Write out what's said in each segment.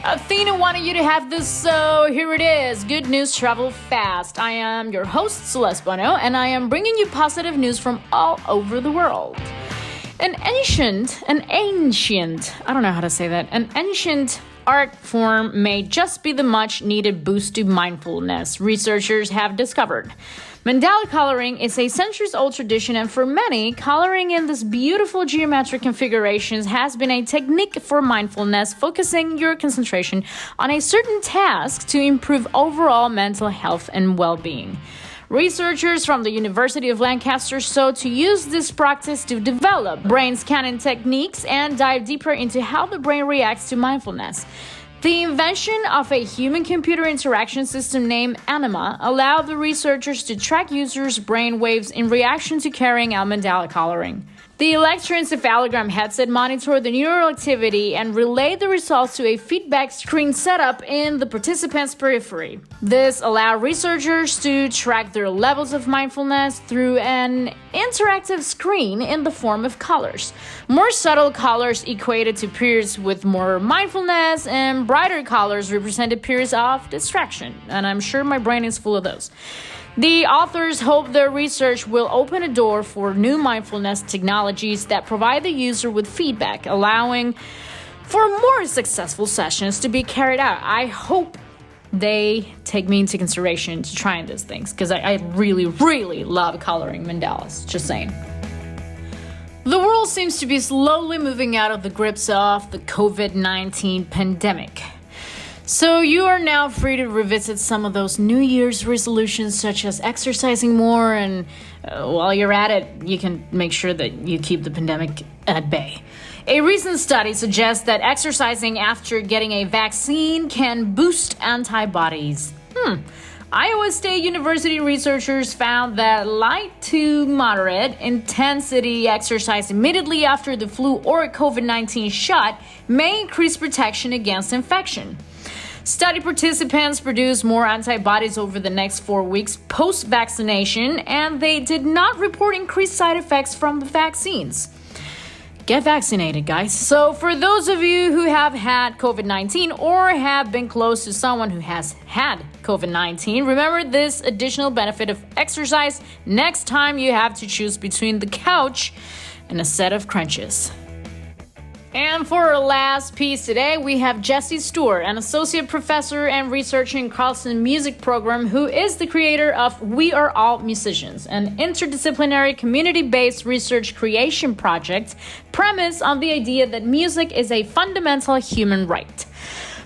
Athyna wanted you to have this, so here it is. Good news travel fast. I am your host, Celeste Bono, and I am bringing you positive news from all over the world. An ancient art form may just be the much-needed boost to mindfulness, researchers have discovered. Mandala coloring is a centuries-old tradition, and for many, coloring in these beautiful geometric configurations has been a technique for mindfulness, focusing your concentration on a certain task to improve overall mental health and well-being. Researchers from the University of Lancaster sought to use this practice to develop brain scanning techniques and dive deeper into how the brain reacts to mindfulness. The invention of a human-computer interaction system named Athyna allowed the researchers to track users' brain waves in reaction to carrying out mandala coloring. The electroencephalogram headset monitored the neural activity and relayed the results to a feedback screen set up in the participant's periphery. This allowed researchers to track their levels of mindfulness through an interactive screen in the form of colors. More subtle colors equated to periods with more mindfulness, and brighter colors represented periods of distraction. And I'm sure my brain is full of those. The authors hope their research will open a door for new mindfulness technologies that provide the user with feedback, allowing for more successful sessions to be carried out. I hope they take me into consideration to trying these things, because I really, really love coloring mandalas. Just saying. The world seems to be slowly moving out of the grips of the COVID-19 pandemic. So you are now free to revisit some of those New Year's resolutions, such as exercising more, and while you're at it, you can make sure that you keep the pandemic at bay. A recent study suggests that exercising after getting a vaccine can boost antibodies. Iowa State University researchers found that light to moderate intensity exercise immediately after the flu or COVID-19 shot may increase protection against infection. Study participants produced more antibodies over the next 4 weeks post-vaccination, and they did not report increased side effects from the vaccines. Get vaccinated, guys. So for those of you who have had COVID-19 or have been close to someone who has had COVID-19, remember this additional benefit of exercise next time you have to choose between the couch and a set of crunches. And for our last piece today, we have Jesse Stewart, an associate professor and researcher in Carlson Music Program, who is the creator of We Are All Musicians, an interdisciplinary community-based research creation project premised on the idea that music is a fundamental human right.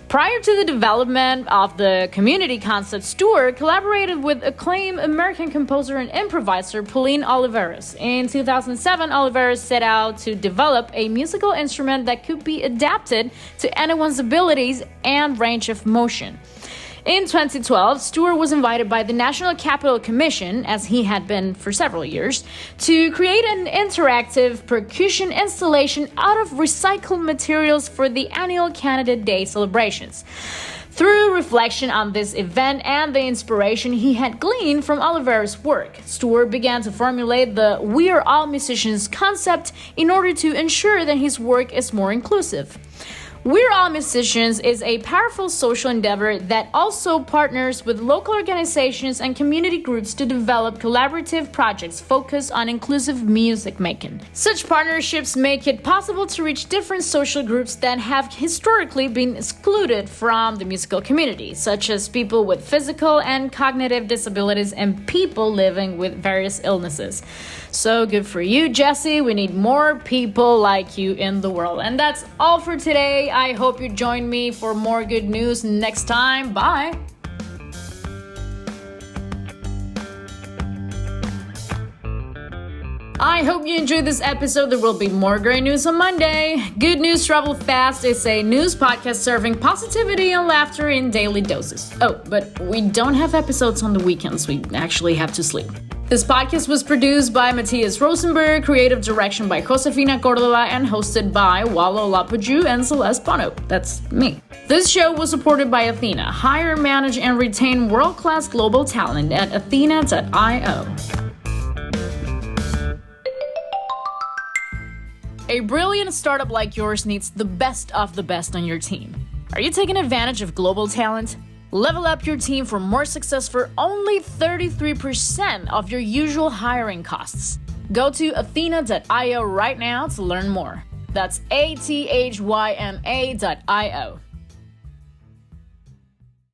Prior to the development of the community concept, Stewart collaborated with acclaimed American composer and improviser Pauline Oliveros. In 2007, Oliveros set out to develop a musical instrument that could be adapted to anyone's abilities and range of motion. In 2012, Stewart was invited by the National Capital Commission, as he had been for several years, to create an interactive percussion installation out of recycled materials for the annual Canada Day celebrations. Through reflection on this event and the inspiration he had gleaned from Oliveros' work, Stewart began to formulate the We Are All Musicians concept in order to ensure that his work is more inclusive. We're All Musicians is a powerful social endeavor that also partners with local organizations and community groups to develop collaborative projects focused on inclusive music making. Such partnerships make it possible to reach different social groups that have historically been excluded from the musical community, such as people with physical and cognitive disabilities and people living with various illnesses. So good for you, Jesse. We need more people like you in the world. And that's all for today. I hope you join me for more good news next time. Bye. I hope you enjoyed this episode. There will be more great news on Monday. Good News Travel Fast is a news podcast serving positivity and laughter in daily doses. Oh, but we don't have episodes on the weekends. We actually have to sleep. This podcast was produced by Matthias Rosenberg, creative direction by Josefina Cordova, and hosted by Walo Lapaju and Celeste Bono. That's me. This show was supported by Athyna. Hire, manage, and retain world-class global talent at athena.io. A brilliant startup like yours needs the best of the best on your team. Are you taking advantage of global talent? Level up your team for more success for only 33% of your usual hiring costs. Go to Athyna.io right now to learn more. That's Athyna.io.